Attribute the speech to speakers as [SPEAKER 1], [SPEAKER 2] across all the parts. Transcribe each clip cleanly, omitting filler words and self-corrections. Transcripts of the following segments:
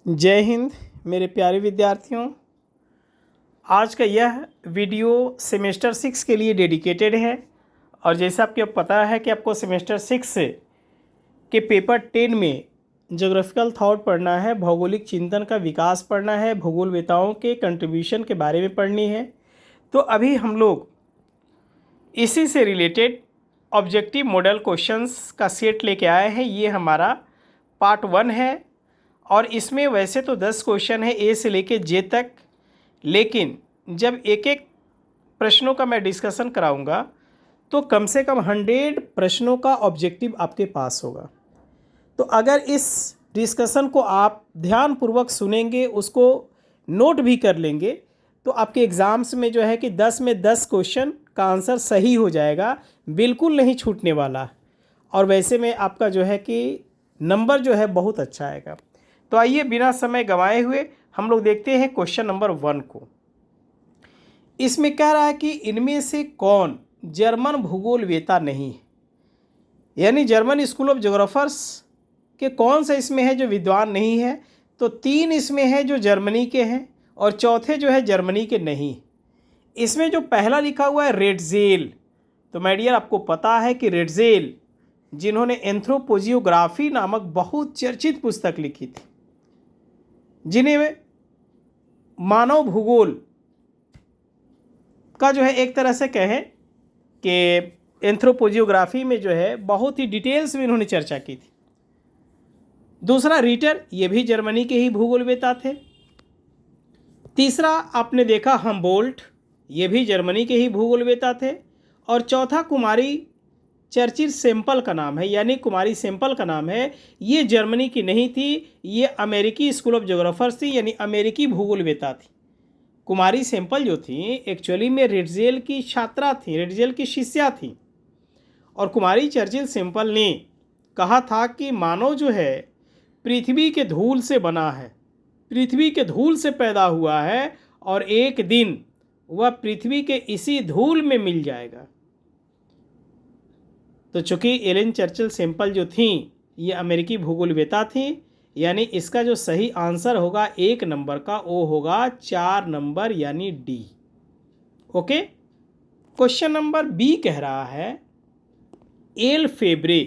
[SPEAKER 1] जय हिंद मेरे प्यारे विद्यार्थियों। आज का यह वीडियो सेमेस्टर 6 के लिए डेडिकेटेड है। और जैसा आपको पता है कि आपको सेमेस्टर 6 के पेपर 10 में ज्योग्राफिकल थॉट पढ़ना है, भौगोलिक चिंतन का विकास पढ़ना है, भूगोलवेताओं के कंट्रीब्यूशन के बारे में पढ़नी है। तो अभी हम लोग इसी से रिलेटेड ऑब्जेक्टिव मॉडल क्वेश्चंस का सेट लेके आए हैं। ये हमारा पार्ट 1 है और इसमें वैसे तो 10 क्वेश्चन है ए से लेके जे तक, लेकिन जब एक एक प्रश्नों का मैं डिस्कशन कराऊंगा तो कम से कम 100 प्रश्नों का ऑब्जेक्टिव आपके पास होगा। तो अगर इस डिस्कशन को आप ध्यानपूर्वक सुनेंगे, उसको नोट भी कर लेंगे, तो आपके एग्ज़ाम्स में जो है कि 10 में 10 क्वेश्चन का आंसर सही हो जाएगा, बिल्कुल नहीं छूटने वाला। और वैसे में आपका जो है कि नंबर जो है बहुत अच्छा आएगा। तो आइए बिना समय गंवाए हुए हम लोग देखते हैं क्वेश्चन नंबर 1 को। इसमें कह रहा है कि इनमें से कौन जर्मन भूगोलवेता नहीं है, यानी जर्मन स्कूल ऑफ ज्योग्राफर्स के कौन सा इसमें है जो विद्वान नहीं है। तो 3 इसमें है जो जर्मनी के हैं और चौथे जो है जर्मनी के नहीं। इसमें जो पहला लिखा हुआ है रेडजेल, तो माय डियर आपको पता है कि रेडजेल जिन्होंने एंथ्रोपोजियोग्राफी नामक बहुत चर्चित पुस्तक लिखी थी, जिन्हें मानव भूगोल का जो है एक तरह से कहें कि एंथ्रोपोजियोग्राफी में जो है बहुत ही डिटेल्स में इन्होंने चर्चा की थी। दूसरा रीटर, ये भी जर्मनी के ही भूगोलवेता थे। तीसरा आपने देखा हम्बोल्ट, ये भी जर्मनी के ही भूगोलवेता थे। और चौथा कुमारी चर्चिल सेम्पल का नाम है, यानी कुमारी सेम्पल का नाम है, ये जर्मनी की नहीं थी, ये अमेरिकी स्कूल ऑफ ज्योग्राफर्स थी, यानी अमेरिकी भूगोलवेता थी। कुमारी सेम्पल जो थी एक्चुअली में रेडजेल की छात्रा थी, रेडजेल की शिष्या थी। और कुमारी चर्चिल सेम्पल ने कहा था कि मानव जो है पृथ्वी के धूल से बना है, पृथ्वी के धूल से पैदा हुआ है और एक दिन वह पृथ्वी के इसी धूल में मिल जाएगा। तो चूँकि एलन चर्चिल सेम्पल जो थी ये अमेरिकी भूगोलवेता थी, यानी इसका जो सही आंसर होगा 1 नंबर का वो होगा 4 नंबर यानी D. Okay. Question number B कह रहा है एल फेब्रे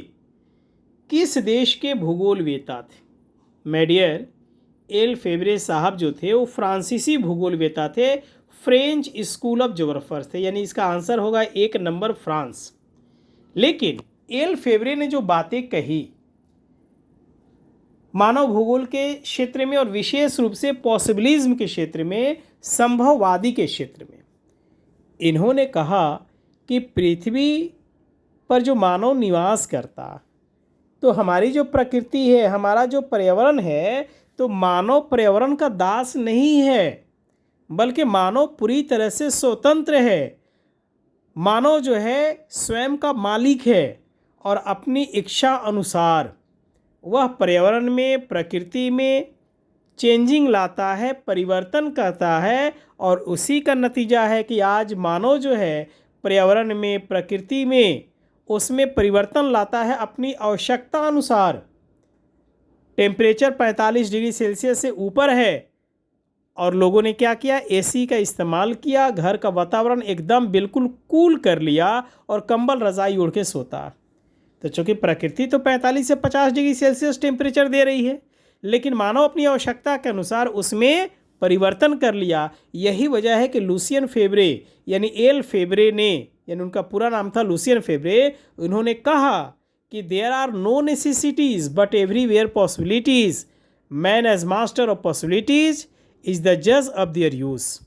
[SPEAKER 1] किस देश के भूगोलवेता थे। माय डियर, एल फेब्रे साहब जो थे वो फ्रांसीसी भूगोलवेता थे, फ्रेंच स्कूल ऑफ ज्योग्राफर्स थे, यानी इसका आंसर होगा 1 नंबर फ्रांस। लेकिन एल फेब्रे ने जो बातें कही मानव भूगोल के क्षेत्र में और विशेष रूप से पॉसिबिलिज्म के क्षेत्र में, संभववादी के क्षेत्र में, इन्होंने कहा कि पृथ्वी पर जो मानव निवास करता, तो हमारी जो प्रकृति है, हमारा जो पर्यावरण है, तो मानव पर्यावरण का दास नहीं है, बल्कि मानव पूरी तरह से स्वतंत्र है। मानव जो है स्वयं का मालिक है और अपनी इच्छा अनुसार वह पर्यावरण में, प्रकृति में चेंजिंग लाता है, परिवर्तन करता है। और उसी का नतीजा है कि आज मानव जो है पर्यावरण में, प्रकृति में, उसमें परिवर्तन लाता है अपनी आवश्यकता अनुसार। टेम्परेचर 45 डिग्री सेल्सियस से ऊपर है और लोगों ने क्या किया, एसी का इस्तेमाल किया, घर का वातावरण एकदम बिल्कुल कूल कर लिया और कंबल रजाई ओढ़ के सोता। तो चूँकि प्रकृति तो 45 से 50 डिग्री सेल्सियस टेम्परेचर दे रही है, लेकिन मानव अपनी आवश्यकता के अनुसार उसमें परिवर्तन कर लिया। यही वजह है कि लूसियन फेब्रे यानी एल फेब्रे ने, यानी उनका पूरा नाम था लूसियन फेब्रे, उन्होंने कहा कि there are no necessities but everywhere possibilities, man as master of possibilities is the जज ऑफ देयर यूज़।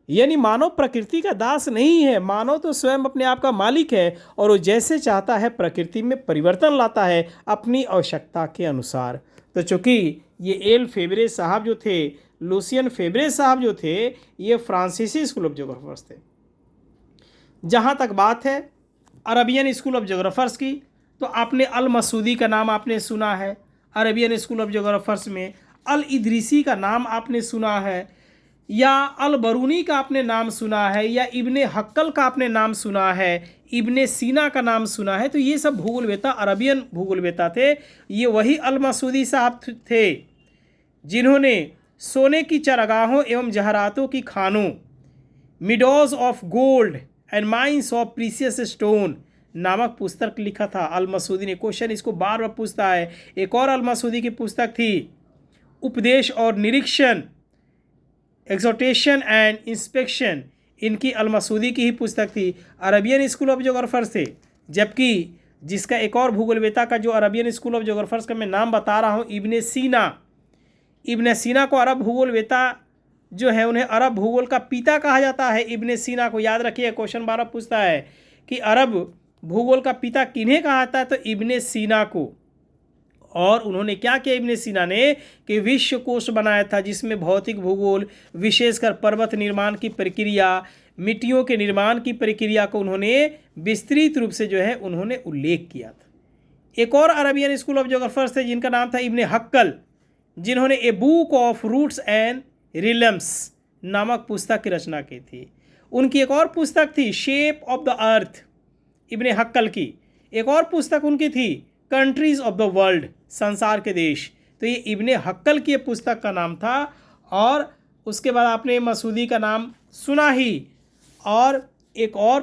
[SPEAKER 1] यानी मानव प्रकृति का दास नहीं है, मानव तो स्वयं अपने आप का मालिक है और वो जैसे चाहता है प्रकृति में परिवर्तन लाता है अपनी आवश्यकता के अनुसार। तो चूँकि ये एल फेब्रे साहब जो थे, लूसियन फेब्रे साहब जो थे, ये फ्रांसीसी स्कूल ऑफ ज्योग्राफर्स थे। जहाँ तक बात है अरबियन स्कूल ऑफ ज्योग्राफर्स की, तो आपने अल मसूदी का नाम आपने सुना है। अरबियन स्कूल ऑफ ज्योग्राफर्स में अल इदरीसी का नाम आपने सुना है, या अल बरूनी का आपने नाम सुना है, या इब्ने हक्कल का आपने नाम सुना है, इब्ने सीना का नाम सुना है। तो ये सब भूगोलवेता अरबियन भूगोलवेता थे। ये वही अल मसूदी साहब थे जिन्होंने सोने की चरागाहों एवं जहरातों की खानों, meadows of gold and mines of precious stone नामक पुस्तक लिखा था। अल मसूदी ने, क्वेश्चन इसको बार बार पूछता है। एक और अल मसूदी की पुस्तक थी उपदेश और निरीक्षण, एक्सोटेशन एंड इंस्पेक्शन, इनकी अल मसूदी की ही पुस्तक थी। अरबियन स्कूल ऑफ जोग्राफर्स थे, जबकि जिसका एक और भूगोलवेता का जो अरबियन स्कूल ऑफ जोग्राफर्स का मैं नाम बता रहा हूँ, इब्ने सीना। इब्ने सीना को अरब भूगोलवेता जो है उन्हें अरब भूगोल का पिता कहा जाता है। इब्ने सीना को याद रखिए, क्वेश्चन बार पूछता है कि अरब भूगोल का पिता किन्हें कहा जाता है, तो इब्ने सीना को। और उन्होंने क्या किया इब्ने सीना ने कि विश्व कोश बनाया था, जिसमें भौतिक भूगोल, विशेषकर पर्वत निर्माण की प्रक्रिया, मिट्टियों के निर्माण की प्रक्रिया को उन्होंने विस्तृत रूप से जो है उन्होंने उल्लेख किया था। एक और अरबियन स्कूल ऑफ जोग्राफर्स थे जिनका नाम था इब्ने हक्कल, जिन्होंने a book of routes and realms नामक पुस्तक की रचना की थी। उनकी एक और पुस्तक थी शेप ऑफ द अर्थ, इब्ने हक्कल की। एक और पुस्तक उनकी थी कंट्रीज ऑफ द वर्ल्ड, संसार के देश। तो ये इब्ने हक्कल की पुस्तक का नाम था। और उसके बाद आपने मसूदी का नाम सुना ही। और एक और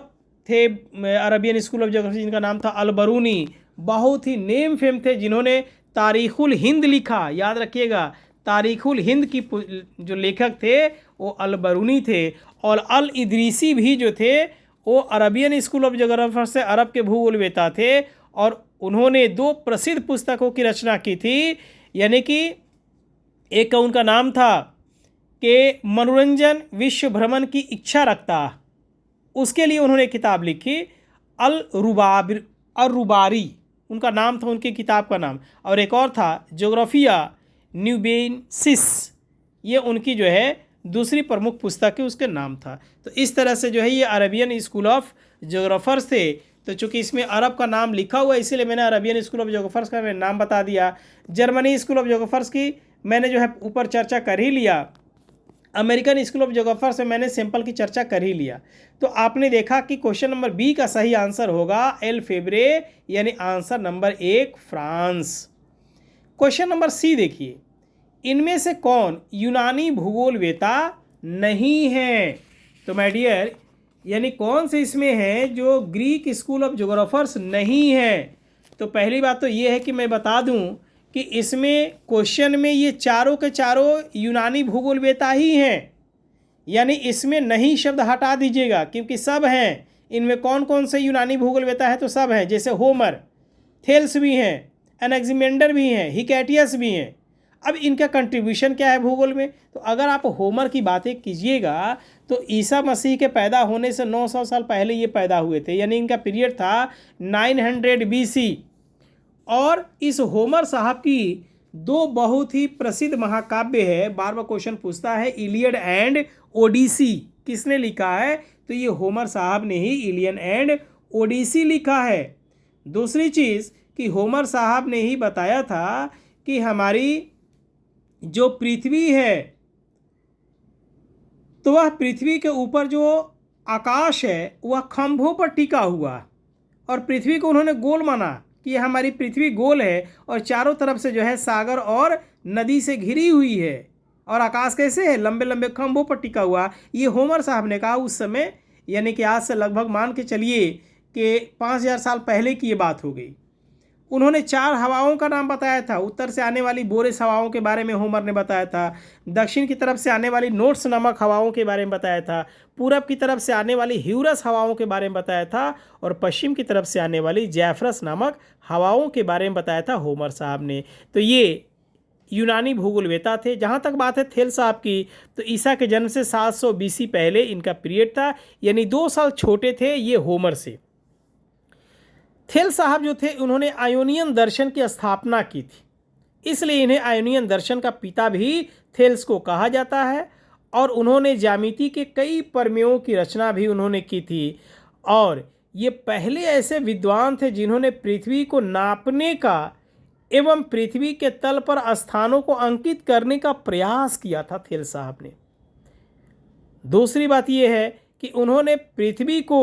[SPEAKER 1] थे अरबियन स्कूल ऑफ जोग्राफी जिनका नाम था अल बरूनी, बहुत ही नेम फेम थे, जिन्होंने तारीखुल हिंद लिखा। याद रखिएगा, तारीखुल हिंद की जो लेखक थे वो अल बरूनी थे। और अल इदरीसी भी जो थे वो अरबियन स्कूल ऑफ जोग्राफर से अरब के भूगोलवेता थे। और उन्होंने 2 प्रसिद्ध पुस्तकों की रचना की थी, यानी कि एक का उनका नाम था कि मनोरंजन विश्व भ्रमण की इच्छा रखता, उसके लिए उन्होंने किताब लिखी अल रुबारी, उनका नाम था उनकी किताब का नाम। और एक और था जोग्राफिया न्यूबेंसिस, ये उनकी जो है दूसरी प्रमुख पुस्तक है, उसके नाम था। तो इस तरह से जो है ये अरबियन स्कूल ऑफ जोग्राफर्स थे। तो चूंकि इसमें अरब का नाम लिखा हुआ है इसीलिए मैंने अरबियन स्कूल ऑफ जोग्राफर्स का नाम बता दिया। जर्मनी स्कूल ऑफ जोग्राफर्स की मैंने जो है ऊपर चर्चा कर ही लिया। अमेरिकन स्कूल ऑफ जोग्राफर्स से मैंने सैंपल की चर्चा कर ही लिया। तो आपने देखा कि क्वेश्चन नंबर बी का सही आंसर होगा एल फेब्रे, यानी answer number 1 France. Question number C देखिए, इनमें से कौन यूनानी भूगोलवेता नहीं है? तो माय डियर, यानी कौन से इसमें है जो ग्रीक स्कूल ऑफ जोग्राफर्स नहीं है? तो पहली बात तो ये है कि मैं बता दूं कि इसमें क्वेश्चन में ये चारों के चारों यूनानी भूगोलवेता ही हैं, यानी इसमें नहीं शब्द हटा दीजिएगा क्योंकि सब हैं। इनमें कौन कौन से यूनानी भूगोलवेता है? तो सब हैं, जैसे होमर, थेल्स भी हैं, एनेक्सिमेंडर भी हैं, हिकैटियस भी हैं। अब इनका कंट्रीब्यूशन क्या है भूगोल में? तो अगर आप होमर की बातें कीजिएगा तो ईसा मसीह के पैदा होने से 900 साल पहले ये पैदा हुए थे, यानी इनका पीरियड था 900 BC। और इस होमर साहब की 2 बहुत ही प्रसिद्ध महाकाव्य है। बार बार क्वेश्चन पूछता है, इलियड एंड ओडिसी किसने लिखा है? तो ये होमर साहब ने ही इलियड एंड ओडिसी लिखा है। दूसरी चीज़ कि होमर साहब ने ही बताया था कि हमारी जो पृथ्वी है तो वह पृथ्वी के ऊपर जो आकाश है वह खंभों पर टिका हुआ, और पृथ्वी को उन्होंने गोल माना कि हमारी पृथ्वी गोल है और चारों तरफ से जो है सागर और नदी से घिरी हुई है, और आकाश कैसे है? लंबे लंबे खंभों पर टिका हुआ। ये होमर साहब ने कहा उस समय, यानी कि आज से लगभग मान के चलिए कि 5000 साल पहले की ये बात हो गई। उन्होंने 4 हवाओं का नाम बताया था। उत्तर से आने वाली बोरेस हवाओं के बारे में होमर ने बताया था, दक्षिण की तरफ से आने वाली नोट्स नामक हवाओं के बारे में बताया था, पूरब की तरफ से आने वाली ह्यूरस हवाओं के बारे में बताया था, और पश्चिम की तरफ से आने वाली जैफरस नामक हवाओं के बारे में बताया था होमर साहब ने। तो ये यूनानी भूगोलवेता थे। जहाँ तक बात है थेल साहब की, तो ईसा के जन्म से 700 BC पहले इनका पीरियड था, यानी 2 साल छोटे थे ये होमर से। थेल साहब जो थे उन्होंने आयोनियन दर्शन की स्थापना की थी, इसलिए इन्हें आयोनियन दर्शन का पिता भी थेल्स को कहा जाता है। और उन्होंने ज्यामिति के कई प्रमेयों की रचना भी उन्होंने की थी, और ये पहले ऐसे विद्वान थे जिन्होंने पृथ्वी को नापने का एवं पृथ्वी के तल पर स्थानों को अंकित करने का प्रयास किया था थेल साहब ने। दूसरी बात यह है कि उन्होंने पृथ्वी को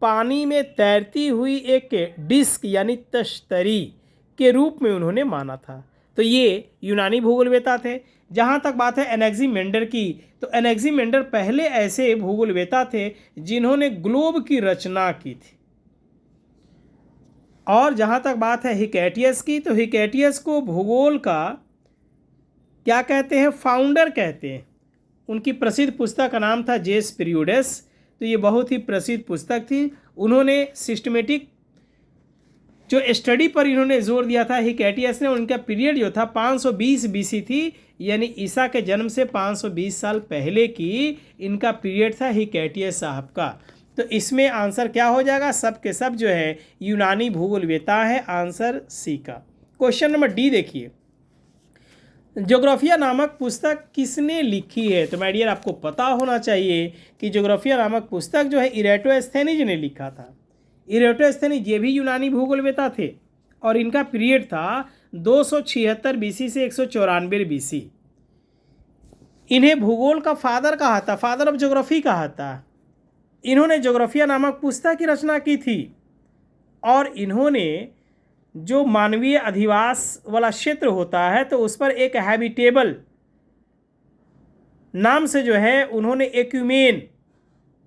[SPEAKER 1] पानी में तैरती हुई एक डिस्क यानी तश्तरी के रूप में उन्होंने माना था। तो ये यूनानी भूगोलवेता थे। जहाँ तक बात है एनेक्सिमेंडर की, तो एनेक्सिमेंडर पहले ऐसे भूगोलवेता थे जिन्होंने ग्लोब की रचना की थी। और जहाँ तक बात है हिकैटियस की, तो हिकैटियस को भूगोल का क्या कहते हैं, फाउंडर कहते हैं। उनकी प्रसिद्ध पुस्तक का नाम था जेस पीरियड्स, तो ये बहुत ही प्रसिद्ध पुस्तक थी। उन्होंने सिस्टमेटिक जो स्टडी पर इन्होंने जोर दिया था हिकैटियस ने। उनका पीरियड जो था 520 बीसी थी, यानी ईसा के जन्म से 520 साल पहले की इनका पीरियड था हिकैटियस साहब का। तो इसमें आंसर क्या हो जाएगा, सब के सब जो है यूनानी भूगोलवेता है, आंसर सी का। क्वेश्चन नंबर डी देखिए, ज्योग्राफिया नामक पुस्तक किसने लिखी है। तो माय डियर आपको पता होना चाहिए कि ज्योग्राफिया नामक पुस्तक जो है इरेटोस्थेनीज ने लिखा था। इरेटोस्थेनीज ये भी यूनानी भूगोलवेता थे और इनका पीरियड था 276 बीसी से 194 बीसी। इन्हें भूगोल का फादर कहा था, फादर ऑफ ज्योग्राफी कहा था। इन्होंने ज्योग्राफिया नामक पुस्तक की रचना की थी और इन्होंने जो मानवीय अधिवास वाला क्षेत्र होता है तो उस पर एक हैबिटेबल नाम से जो है उन्होंने एक्यूमेन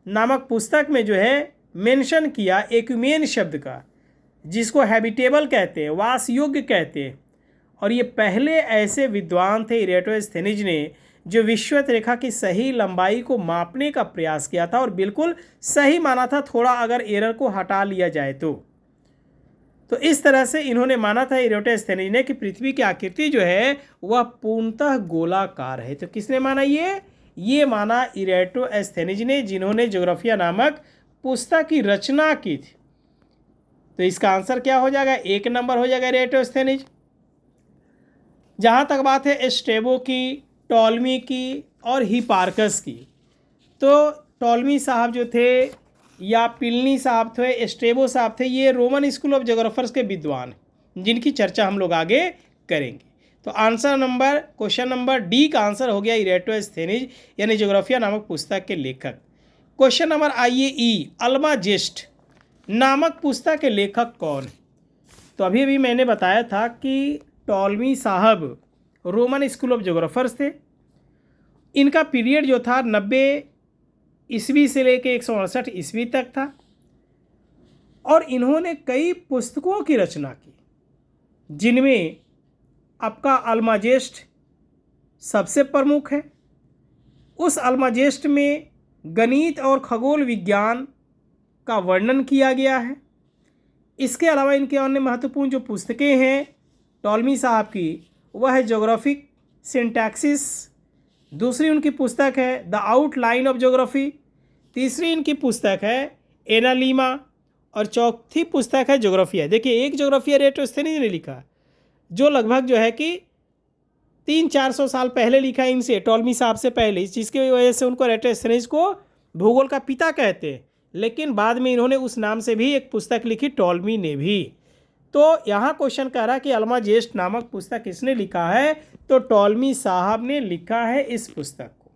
[SPEAKER 1] नामक पुस्तक में जो है मेंशन किया, एक्यूमेन शब्द का, जिसको हैबिटेबल कहते हैं, वास योग्य कहते हैं। और ये पहले ऐसे विद्वान थे इरेटोस्थेनीज ने जो विश्वत रेखा की सही लंबाई को मापने का प्रयास किया था और बिल्कुल सही माना था, थोड़ा अगर एरर को हटा लिया जाए तो इस तरह से इन्होंने माना था इरेटोस्थेनीज ने कि पृथ्वी की आकृति जो है वह पूर्णतः गोलाकार है। तो किसने माना ये माना इरेटोस्थेनीज ने, जिन्होंने ज्योग्राफिया नामक पुस्तक की रचना की थी। तो इसका आंसर क्या हो जाएगा, 1 नंबर हो जाएगा इरेटोस्थेनीज। जहाँ तक बात है स्ट्रैबो की, टॉलमी की और हिपार्कस की, तो टॉलमी साहब जो थे या पिलनी साहब थे, स्ट्रैबो साहब थे, ये रोमन स्कूल ऑफ ज्योग्राफर्स के विद्वान जिनकी चर्चा हम लोग आगे करेंगे। तो answer number, question number D का आंसर हो गया इरेटोस्थेनीज, यानी ज्योग्राफिया नामक पुस्तक के लेखक। क्वेश्चन नंबर आइए ई, अल्माजेस्ट नामक पुस्तक के लेखक कौन। तो अभी मैंने बताया था कि टॉलमी साहब रोमन स्कूल ऑफ ज्योग्राफर्स थे। इनका पीरियड जो था 90 ईस्वी से लेके 168 ईस्वी तक था और इन्होंने कई पुस्तकों की रचना की, जिनमें आपका अल्माजेस्ट सबसे प्रमुख है। उस अल्माजेस्ट में गणित और खगोल विज्ञान का वर्णन किया गया है। इसके अलावा इनके अन्य महत्वपूर्ण जो पुस्तकें हैं टॉलमी साहब की, वह है ज्योग्राफिक सिंटैक्सिस, दूसरी उनकी पुस्तक है द आउटलाइन ऑफ ज्योग्राफी, तीसरी इनकी पुस्तक है एनालिमा और चौथी पुस्तक है ज्योग्राफिया। देखिए एक ज्योग्राफिया इरेटोस्थेनीज ने लिखा, जो लगभग जो है कि 300-400 साल पहले लिखा इनसे, टॉलमी साहब से पहले, जिसकी वजह से उनको इरेटोस्थेनीज को भूगोल का पिता कहते हैं। लेकिन बाद में इन्होंने उस नाम से भी एक पुस्तक लिखी, टॉलमी ने भी। तो यहाँ क्वेश्चन कह रहा है कि अल्माजेस्ट नामक पुस्तक किसने लिखा है, तो टॉलमी साहब ने लिखा है इस पुस्तक को।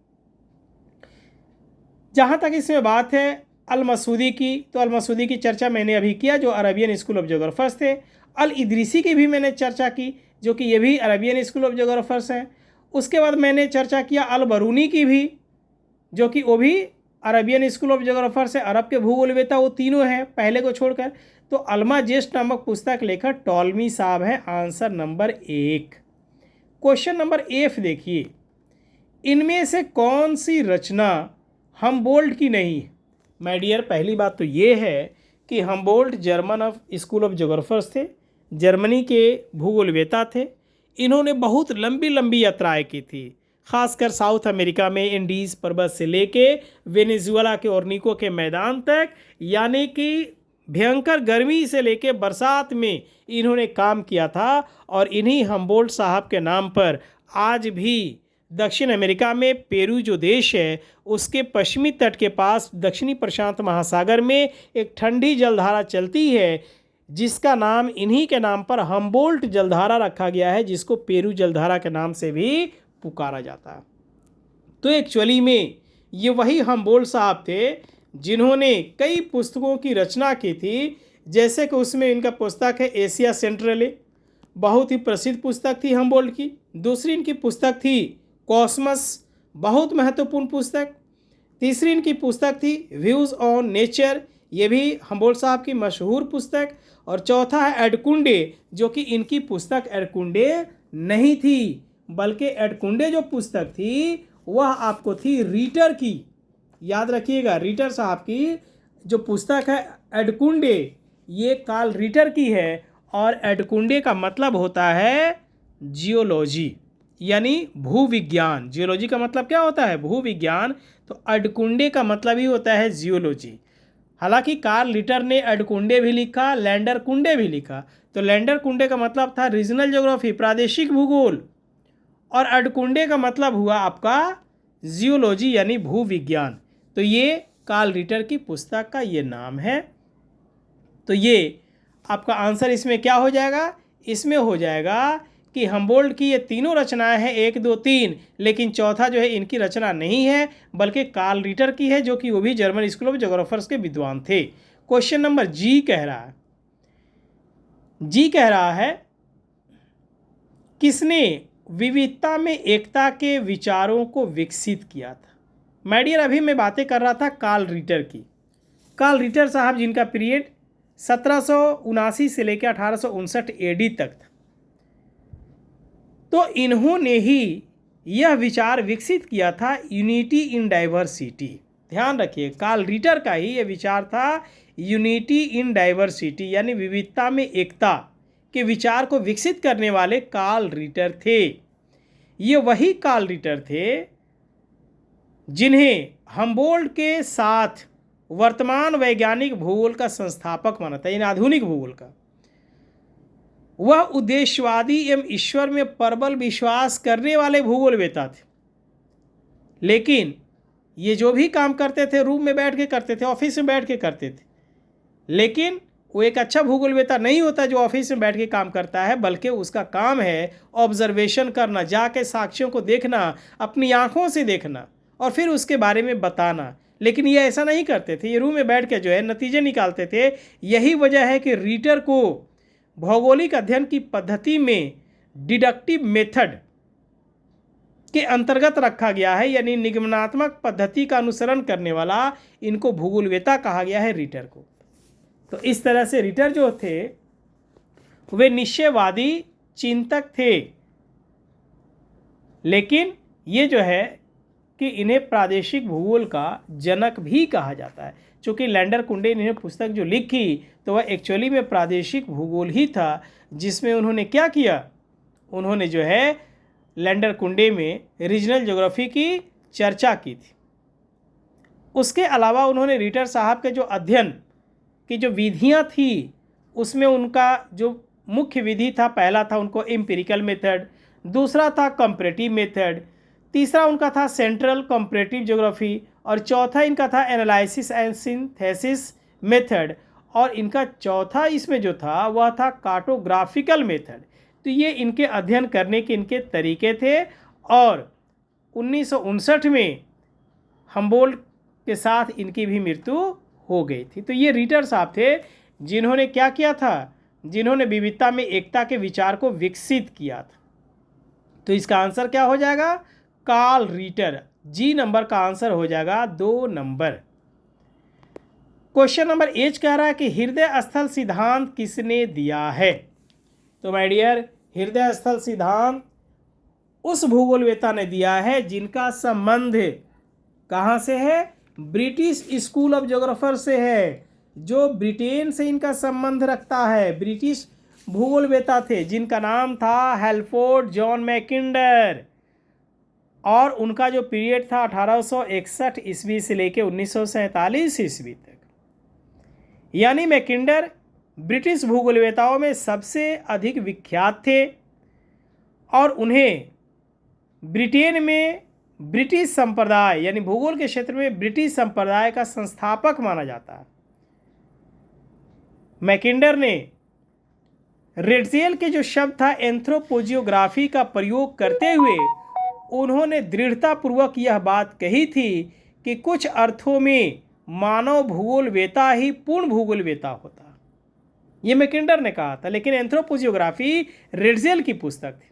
[SPEAKER 1] जहाँ तक इसमें बात है अल मसूदी की, तो अल मसूदी की चर्चा मैंने अभी किया, जो अरबियन स्कूल ऑफ ज्योग्राफर्स थे। अल इदरीसी की भी मैंने चर्चा की, जो कि ये भी अरबियन स्कूल ऑफ ज्योग्राफर्स हैं। उसके बाद मैंने चर्चा किया अल बरूनी की भी, जो कि वो भी अरबियन स्कूल ऑफ ज्योग्राफर्स है, अरब के भूगोलवेता वो तीनों हैं पहले को छोड़कर। तो अल्माजेस्ट नामक पुस्तक लेखक टॉलमी साहब है, answer number 1। Question number F देखिए, इनमें से कौन सी रचना हमबोल्ट की नहीं। माय डियर पहली बात तो ये है कि Humboldt German of school of geographers थे, जर्मनी के भूगोलवेता थे। इन्होंने बहुत लंबी लंबी यात्राएं की थी, खासकर साउथ अमेरिका में इंडीज़ पर्वत से लेके वेनेजुएला के ओर्निको के मैदान तक, यानी कि भयंकर गर्मी से लेके बरसात में इन्होंने काम किया था। और इन्हीं हमबोल्ट साहब के नाम पर आज भी दक्षिण अमेरिका में पेरू जो देश है उसके पश्चिमी तट के पास दक्षिणी प्रशांत महासागर में एक ठंडी जलधारा चलती है, जिसका नाम इन्हीं के नाम पर हमबोल्ट जलधारा रखा गया है, जिसको पेरू जलधारा के नाम से भी पुकारा जाता है। तो एक्चुअली में ये वही हमबोल्ट साहब थे जिन्होंने कई पुस्तकों की रचना की थी, जैसे कि उसमें इनका पुस्तक है एशिया सेंट्रले, बहुत ही प्रसिद्ध पुस्तक थी हम्बोल्ट की। दूसरी इनकी पुस्तक थी कॉस्मस, बहुत महत्वपूर्ण पुस्तक। तीसरी इनकी पुस्तक थी व्यूज़ ऑन नेचर, ये भी हम्बोल्ट साहब की मशहूर पुस्तक। और चौथा है एडकुंडे, जो कि इनकी पुस्तक एडकुंडे नहीं थी, बल्कि एडकुंडे जो पुस्तक थी वह आपको थी रीटर की। याद रखिएगा, रीटर साहब की जो पुस्तक है एडकुंडे, ये कार्ल रीटर की है। और एडकुंडे का मतलब होता है जियोलॉजी, यानी भूविज्ञान। जियोलॉजी का मतलब क्या होता है? भूविज्ञान। तो एडकुंडे का मतलब ही होता है जियोलॉजी। हालांकि कार्ल रीटर ने एडकुंडे भी लिखा, लैंडर कुंडे भी लिखा। तो लैंडर कुंडे का मतलब था रीजनल ज्योग्राफी, प्रादेशिक भूगोल, और एडकुंडे का मतलब हुआ आपका जियोलॉजी यानी भूविज्ञान। तो ये कार्ल रीटर की पुस्तक का ये नाम है। तो ये आपका आंसर इसमें क्या हो जाएगा? इसमें हो जाएगा कि हम्बोल्ट की ये तीनों रचनाएं हैं, 1, 2, 3, लेकिन चौथा जो है इनकी रचना नहीं है, बल्कि कार्ल रीटर की है, जो कि वो भी जर्मन स्कूल ऑफ ज्योग्राफर्स के विद्वान थे। क्वेश्चन नंबर जी कह रहा है किसने विविधता में एकता के विचारों को विकसित किया था? माय डियर, अभी मैं बातें कर रहा था कार्ल रीटर की। कार्ल रीटर साहब जिनका पीरियड 1779 से लेकर 1859 एडी तक था। तो इन्होंने ही यह विचार विकसित किया था यूनिटी इन डाइवर्सिटी। ध्यान रखिए, कार्ल रीटर का ही यह विचार था यूनिटी इन डाइवर्सिटी, यानी विविधता में एकता के विचार को विकसित करने वाले कार्ल रीटर थे। ये वही कार्ल रीटर थे जिन्हें हम्बोल्ट के साथ वर्तमान वैज्ञानिक भूगोल का संस्थापक माना था, यानी आधुनिक भूगोल का। वह उद्देश्यवादी एवं ईश्वर में प्रबल विश्वास करने वाले भूगोलवेता थे। लेकिन ये जो भी काम करते थे रूम में बैठ के करते थे, ऑफिस में बैठ के करते थे। लेकिन वो एक अच्छा भूगोलवेता नहीं होता जो ऑफिस में बैठ के काम करता है, बल्कि उसका काम है ऑब्जर्वेशन करना, जाके साक्ष्यों को देखना, अपनी आंखों से देखना और फिर उसके बारे में बताना। लेकिन ये ऐसा नहीं करते थे, ये रूम में बैठ के जो है नतीजे निकालते थे। यही वजह है कि रीटर को भौगोलिक अध्ययन की पद्धति में डिडक्टिव मेथड के अंतर्गत रखा गया है, यानी निगमनात्मक पद्धति का अनुसरण करने वाला इनको भूगोलवेता कहा गया है, रीटर को। तो इस तरह से रीटर जो थे वे निश्चयवादी चिंतक थे, लेकिन ये जो है कि इन्हें प्रादेशिक भूगोल का जनक भी कहा जाता है। चूँकि लैंडर कुंडे ने पुस्तक जो लिखी तो वह एक्चुअली में प्रादेशिक भूगोल ही था, जिसमें उन्होंने क्या किया, उन्होंने जो है लैंडर कुंडे में रीजनल ज्योग्राफी की चर्चा की थी। उसके अलावा उन्होंने रीटर साहब के जो अध्ययन की जो विधियां थी उसमें उनका जो मुख्य विधि था, पहला था उनको एम्पिरिकल मेथड, दूसरा था कंपैरेटिव मेथड, तीसरा उनका था सेंट्रल कंपैरेटिव ज्योग्राफी, और चौथा इनका था एनालिसिस एंड सिंथेसिस मेथड, और इनका चौथा इसमें जो था वह था कार्टोग्राफिकल मेथड। तो ये इनके अध्ययन करने के इनके तरीके थे। और 1959 में हम्बोल्ट के साथ इनकी भी मृत्यु हो गई थी। तो ये रीटर साहब थे जिन्होंने क्या किया था, जिन्होंने विविधता में एकता के विचार को विकसित किया था। तो इसका आंसर क्या हो जाएगा? Carl Ritter. जी नंबर का आंसर हो जाएगा 2 नंबर। क्वेश्चन नंबर एच कह रहा है कि हृदय स्थल सिद्धांत किसने दिया है? तो माय डियर, हृदय स्थल सिद्धांत उस भूगोलवेता ने दिया है जिनका संबंध कहाँ से है? ब्रिटिश स्कूल ऑफ ज्योग्राफर से है, जो ब्रिटेन से इनका संबंध रखता है। ब्रिटिश भूगोलवेता थे जिनका नाम था हैल्फोर्ड जॉन मैकिंडर, और उनका जो पीरियड था 1861 ईस्वी से लेकर 1947 ईस्वी तक। यानी मैकिंडर ब्रिटिश भूगोलवेताओं में सबसे अधिक विख्यात थे, और उन्हें ब्रिटेन में ब्रिटिश संप्रदाय यानी भूगोल के क्षेत्र में ब्रिटिश संप्रदाय का संस्थापक माना जाता है। मैकिंडर ने रेड्जेल के जो शब्द था एंथ्रोपोजियोग्राफी का प्रयोग करते हुए उन्होंने दृढ़तापूर्वक यह बात कही थी कि कुछ अर्थों में मानव भूगोलवेता ही पूर्ण भूगोलवेता होता। ये मैकिंडर ने कहा था, लेकिन एंथ्रोपोजियोग्राफी रेड्जेल की पुस्तक थी।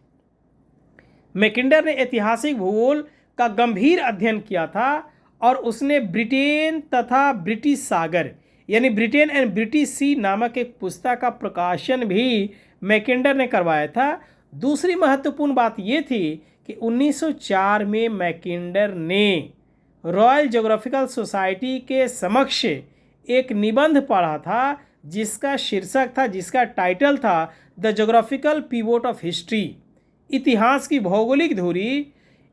[SPEAKER 1] मैकिंडर ने ऐतिहासिक भूगोल का गंभीर अध्ययन किया था और उसने ब्रिटेन तथा ब्रिटिश सागर यानी ब्रिटेन एंड ब्रिटिश सी नामक एक पुस्तक का प्रकाशन भी मैकिंडर ने करवाया था। दूसरी महत्वपूर्ण बात ये थी कि 1904 में मैकिंडर ने रॉयल ज्योग्राफिकल सोसाइटी के समक्ष एक निबंध पढ़ा था जिसका टाइटल था the geographical pivot of history, इतिहास की भौगोलिक धुरी।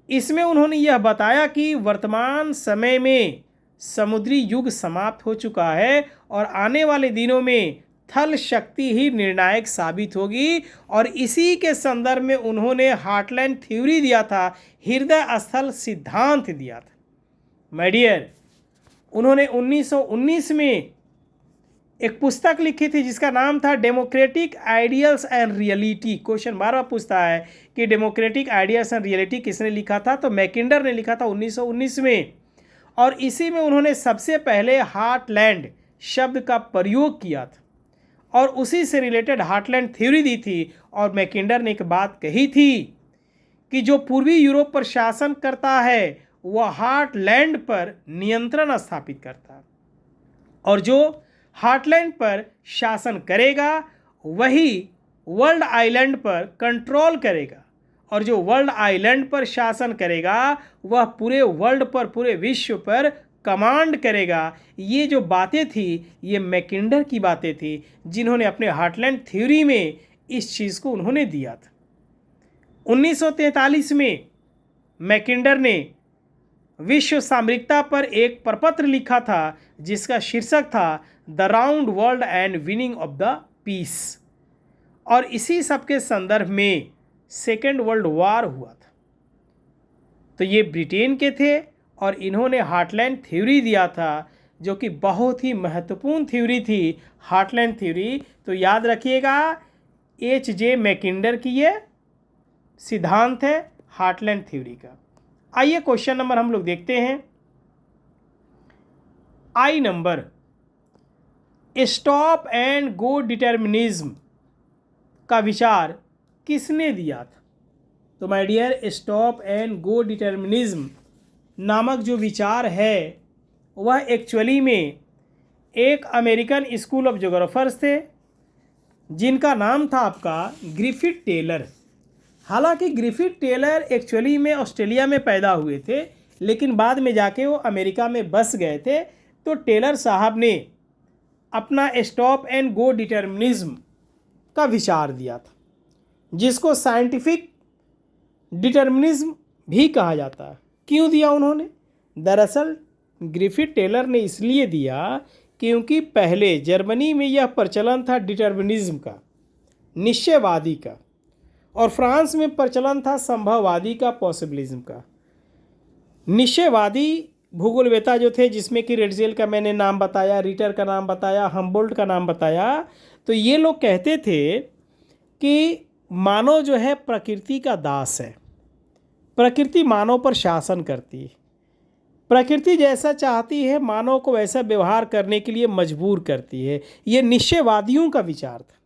[SPEAKER 1] इसमें उन्होंने यह बताया कि वर्तमान समय में समुद्री युग समाप्त हो चुका है और आने वाले दिनों में थल शक्ति ही निर्णायक साबित होगी, और इसी के संदर्भ में उन्होंने हार्टलैंड थ्योरी दिया था, हृदय स्थल सिद्धांत दिया था। माय डियर, उन्होंने 1919 में एक पुस्तक लिखी थी जिसका नाम था democratic ideals and reality. Question बार बार पूछता है कि डेमोक्रेटिक आइडियल्स एंड रियलिटी किसने लिखा था, तो मैकिंडर ने लिखा था 1919 में, और इसी में उन्होंने सबसे पहले हार्टलैंड शब्द का प्रयोग किया था और उसी से रिलेटेड हार्टलैंड थ्योरी दी थी। और मैकिंडर ने एक बात कही थी कि जो पूर्वी यूरोप पर शासन करता है वह हार्टलैंड पर नियंत्रण स्थापित करता है, और जो हार्टलैंड पर शासन करेगा वही वर्ल्ड आइलैंड पर कंट्रोल करेगा, और जो वर्ल्ड आइलैंड पर शासन करेगा वह पूरे वर्ल्ड पर, पूरे विश्व पर कमांड करेगा। ये जो बातें थी ये मैकिंडर की बातें थी जिन्होंने अपने हार्टलैंड थ्योरी में इस चीज़ को उन्होंने दिया था। 1943 में मैकिंडर ने विश्व सामरिकता पर एक प्रपत्र लिखा था जिसका शीर्षक था the round world and winning of the peace, और इसी सब के संदर्भ में सेकेंड वर्ल्ड वॉर हुआ था। तो ये ब्रिटेन के थे और इन्होंने हार्टलैंड थ्योरी दिया था जो कि बहुत ही महत्वपूर्ण थ्योरी थी, हार्टलैंड थ्योरी। तो याद रखिएगा H.J. मैकिंडर की ये सिद्धांत है हार्टलैंड थ्योरी का। आइए क्वेश्चन नंबर हम लोग देखते हैं। I number, stop and go determinism का विचार किसने दिया था? तो my dear, stop and go determinism नामक जो विचार है वह एक्चुअली में एक अमेरिकन स्कूल ऑफ ज्योग्राफर्स थे जिनका नाम था आपका ग्रिफिथ टेलर। हालांकि ग्रिफिथ टेलर एक्चुअली में ऑस्ट्रेलिया में पैदा हुए थे, लेकिन बाद में जाके वो अमेरिका में बस गए थे। तो टेलर साहब ने अपना स्टॉप एंड गो डिटर्मिनिज्म का विचार दिया था, जिसको साइंटिफिक डिटर्मिनिज्म भी कहा जाता है। क्यों दिया उन्होंने? दरअसल ग्रिफिथ टेलर ने इसलिए दिया क्योंकि पहले जर्मनी में यह प्रचलन था डिटर्मिनिज्म का, निश्चयवादी का, और फ्रांस में प्रचलन था संभववादी का, पॉसिबिलिज्म का। निश्चयवादी भूगोलवेता जो थे, जिसमें कि रेड्जेल का मैंने नाम बताया, रिटर का नाम बताया, हम्बोल्ट का नाम बताया, तो ये लोग कहते थे कि मानव जो है प्रकृति का दास है, प्रकृति मानव पर शासन करती है, प्रकृति जैसा चाहती है मानव को वैसा व्यवहार करने के लिए मजबूर करती है। ये निश्चयवादियों का विचार था।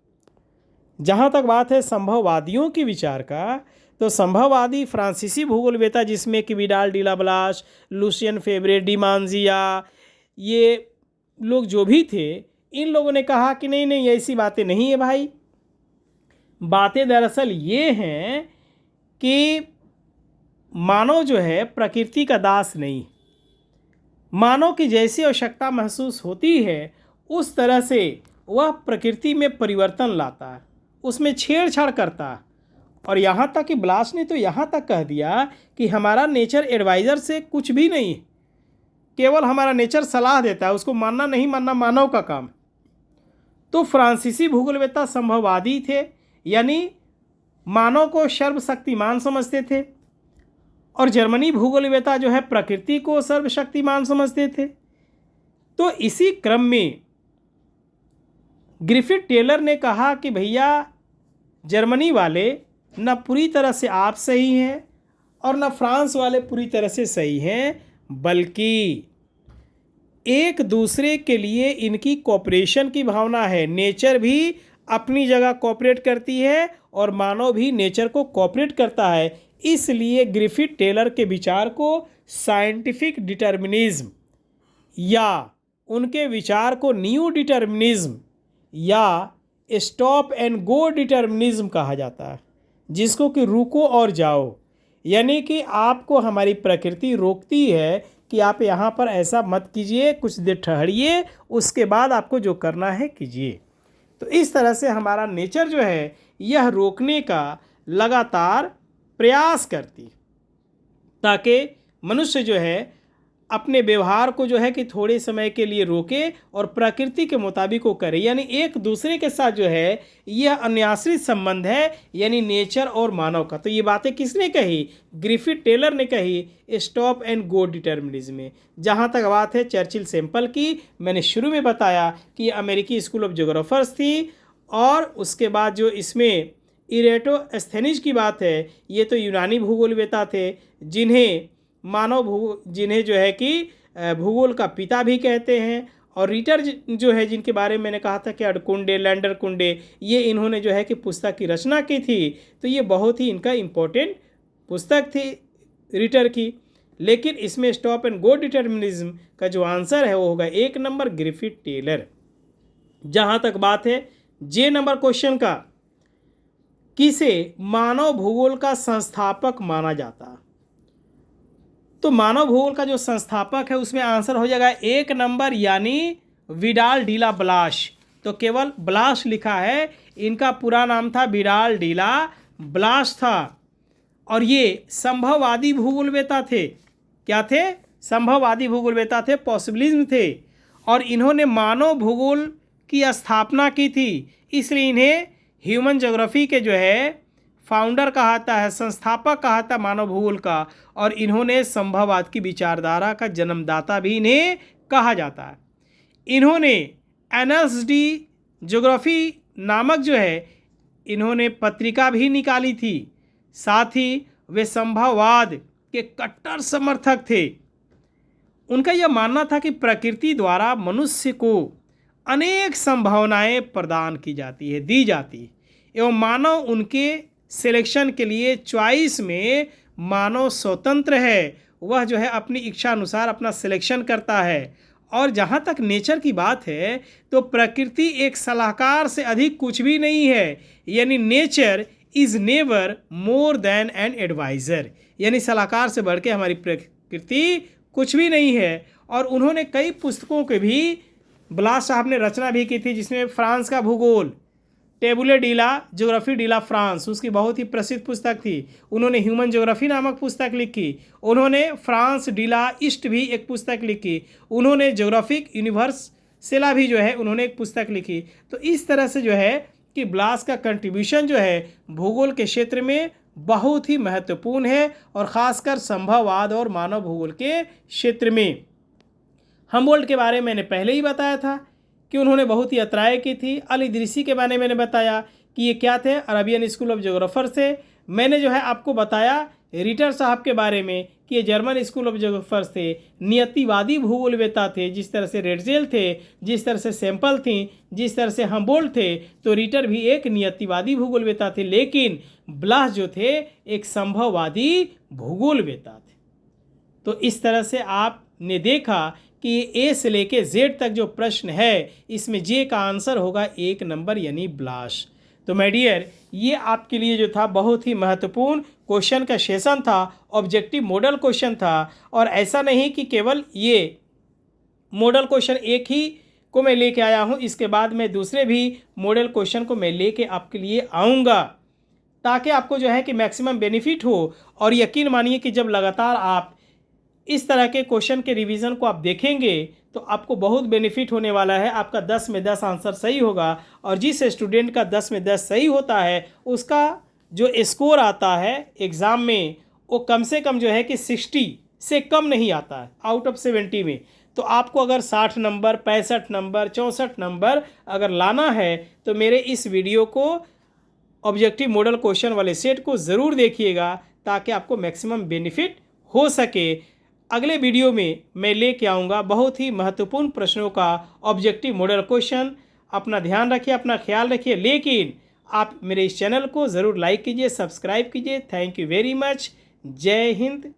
[SPEAKER 1] जहाँ तक बात है संभववादियों के विचार का, तो संभववादी फ्रांसीसी भूगोलवेता जिसमें कि Vidal de la Blache, Lucien Febvre, Demangeon, ये लोग जो भी थे, इन लोगों ने कहा कि नहीं नहीं ऐसी बातें नहीं है भाई। बातें दरअसल ये हैं कि मानव जो है प्रकृति का दास नहीं, मानव की जैसी आवश्यकता महसूस होती है उस तरह से वह प्रकृति में परिवर्तन लाता है, उसमें छेड़छाड़ करता है। और यहाँ तक कि ब्लास ने तो यहाँ तक कह दिया कि हमारा नेचर एडवाइज़र से कुछ भी नहीं है, केवल हमारा नेचर सलाह देता है, उसको मानना नहीं मानना मानव का काम। तो फ्रांसीसी भूगोलवेता संभववादी थे, यानी मानव को सर्वशक्तिमान समझते थे, और जर्मनी भूगोलवेता जो है प्रकृति को सर्वशक्तिमान समझते थे। तो इसी क्रम में ग्रिफिथ टेलर ने कहा कि भैया जर्मनी वाले न पूरी तरह से आप सही हैं और न फ्रांस वाले पूरी तरह से सही हैं, बल्कि एक दूसरे के लिए इनकी कोऑपरेशन की भावना है। नेचर भी अपनी जगह कोऑपरेट करती है और मानव भी नेचर को कोऑपरेट करता है। इसलिए ग्रिफिथ टेलर के विचार को साइंटिफिक डिटर्मिनिज्म या उनके विचार को न्यू डिटर्मिनिज्म या स्टॉप एंड गो डिटर्मिनिज्म कहा जाता है, जिसको कि रुको और जाओ। यानी कि आपको हमारी प्रकृति रोकती है कि आप यहाँ पर ऐसा मत कीजिए, कुछ देर ठहरिए, उसके बाद आपको जो करना है कीजिए। तो इस तरह से हमारा नेचर जो है यह रोकने का लगातार प्रयास करती, ताकि मनुष्य जो है अपने व्यवहार को जो है कि थोड़े समय के लिए रोके और प्रकृति के मुताबिक वो करे। यानी एक दूसरे के साथ जो है यह अन्याश्रित संबंध है, यानी नेचर और मानव का। तो ये बातें किसने कही? ग्रिफिथ टेलर ने कही स्टॉप एंड गो डिटर्मिनिज्म में। जहाँ तक बात है चर्चिल सैंपल की, मैंने शुरू में बताया कि ये अमेरिकी स्कूल ऑफ ज्योग्राफर्स थी, और उसके बाद जो इसमें इरेटोस्थेनीज की बात है, ये तो यूनानी भूगोलवेता थे, जिन्हें जो है कि भूगोल का पिता भी कहते हैं। और रीटर जो है, जिनके बारे में मैंने कहा था कि अडकुंडे, लैंडर कुंडे, ये इन्होंने जो है कि पुस्तक की रचना की थी। तो ये बहुत ही इनका इम्पोर्टेंट पुस्तक थी रीटर की। लेकिन इसमें स्टॉप एंड गो डिटर्मिनिज्म का जो आंसर है वो होगा 1 नंबर ग्रिफिथ टेलर। जहाँ तक बात है जे नंबर क्वेश्चन का, किसे मानव भूगोल का संस्थापक माना जाता? तो मानव भूगोल का जो संस्थापक है उसमें आंसर हो जाएगा 1 नंबर, यानी विडाल डीला ब्लाश। तो केवल ब्लाश लिखा है, इनका पूरा नाम था विडाल डीला ब्लाश था। और ये संभववादी भूगोलवेता थे। क्या थे? संभववादी भूगोलवेता थे, पॉसिबिलिज्म थे। और इन्होंने मानव भूगोल की स्थापना की थी, इसलिए इन्हें ह्यूमन ज्योग्राफी के जो है फाउंडर कहा जाता है, संस्थापक कहा जाता है मानव भूगोल का। और इन्होंने संभववाद की विचारधारा का जन्मदाता भी इन्हें कहा जाता है। इन्होंने एनल्स डी ज्योग्राफी नामक जो है इन्होंने पत्रिका भी निकाली थी। साथ ही वे संभववाद के कट्टर समर्थक थे। उनका यह मानना था कि प्रकृति द्वारा मनुष्य को अनेक संभावनाएं प्रदान की जाती है, दी जाती है, एवं मानव उनके सिलेक्शन के लिए चॉइस में मानव स्वतंत्र है। वह जो है अपनी इच्छा अनुसार अपना सिलेक्शन करता है। और जहाँ तक नेचर की बात है तो प्रकृति एक सलाहकार से अधिक कुछ भी नहीं है, यानी nature is never more than an adviser, यानी सलाहकार से बढ़ के हमारी प्रकृति कुछ भी नहीं है। और उन्होंने कई पुस्तकों के भी, ब्लाश साहब ने रचना भी की थी, जिसमें फ्रांस का भूगोल, टेबुले डीला ज्योग्राफी डीला फ्रांस, उसकी बहुत ही प्रसिद्ध पुस्तक थी। उन्होंने ह्यूमन ज्योग्राफी नामक पुस्तक लिखी। उन्होंने फ्रांस डीला ईस्ट भी एक पुस्तक लिखी। उन्होंने ज्योग्राफिक यूनिवर्सला भी जो है उन्होंने एक पुस्तक लिखी। तो इस तरह से जो है कि ब्लाश का कंट्रीब्यूशन जो है भूगोल के क्षेत्र में बहुत ही महत्वपूर्ण है, और ख़ासकर संभववाद और मानव भूगोल के क्षेत्र में। हमबोल्ट के बारे में मैंने पहले ही बताया था कि उन्होंने बहुत ही यात्राएं की थी। अल इदरीसी के बारे में मैंने बताया कि ये क्या थे, अरबियन स्कूल ऑफ ज्योग्राफर थे। मैंने जो है आपको बताया रीटर साहब के बारे में कि ये जर्मन स्कूल ऑफ ज्योग्राफर्स थे, नियतिवादी भूगोलवेता थे। जिस तरह से रेडजेल थे, जिस तरह से सैंपल थी, जिस तरह से हमबोल्ट थे, तो रीटर भी एक नियतिवादी भूगोलवेता थे। लेकिन ब्लाश जो थे एक संभववादी भूगोलवेता थे। तो इस तरह से आपने देखा कि ए से लेके जेड तक जो प्रश्न है इसमें जे का आंसर होगा 1 नंबर, यानी ब्लाश। तो माय डियर, ये आपके लिए जो था बहुत ही महत्वपूर्ण क्वेश्चन का सेशन था, ऑब्जेक्टिव मॉडल क्वेश्चन था। और ऐसा नहीं कि केवल ये मॉडल क्वेश्चन एक ही को मैं लेके आया हूँ, इसके बाद मैं दूसरे भी मॉडल क्वेश्चन को मैं लेके आपके लिए आऊँगा, ताकि आपको जो है कि मैक्सिमम बेनिफिट हो। और यकीन मानिए कि जब लगातार आप इस तरह के क्वेश्चन के रिवीजन को आप देखेंगे तो आपको बहुत बेनिफिट होने वाला है। आपका 10 में 10 आंसर सही होगा, और जिस स्टूडेंट का 10 में 10 सही होता है उसका जो स्कोर आता है एग्ज़ाम में वो कम से कम जो है कि 60 से कम नहीं आता है आउट ऑफ 70 में। तो आपको अगर 60 नंबर, 65 नंबर, 64 नंबर अगर लाना है तो मेरे इस वीडियो को, ऑब्जेक्टिव मॉडल क्वेश्चन वाले सेट को ज़रूर देखिएगा, ताकि आपको मैक्सिमम बेनिफिट हो सके। अगले वीडियो में मैं लेके आऊँगा बहुत ही महत्वपूर्ण प्रश्नों का ऑब्जेक्टिव मॉडल क्वेश्चन। अपना ध्यान रखिए, अपना ख्याल रखिए, लेकिन आप मेरे इस चैनल को ज़रूर लाइक कीजिए, सब्सक्राइब कीजिए। Thank you very much. जय हिंद,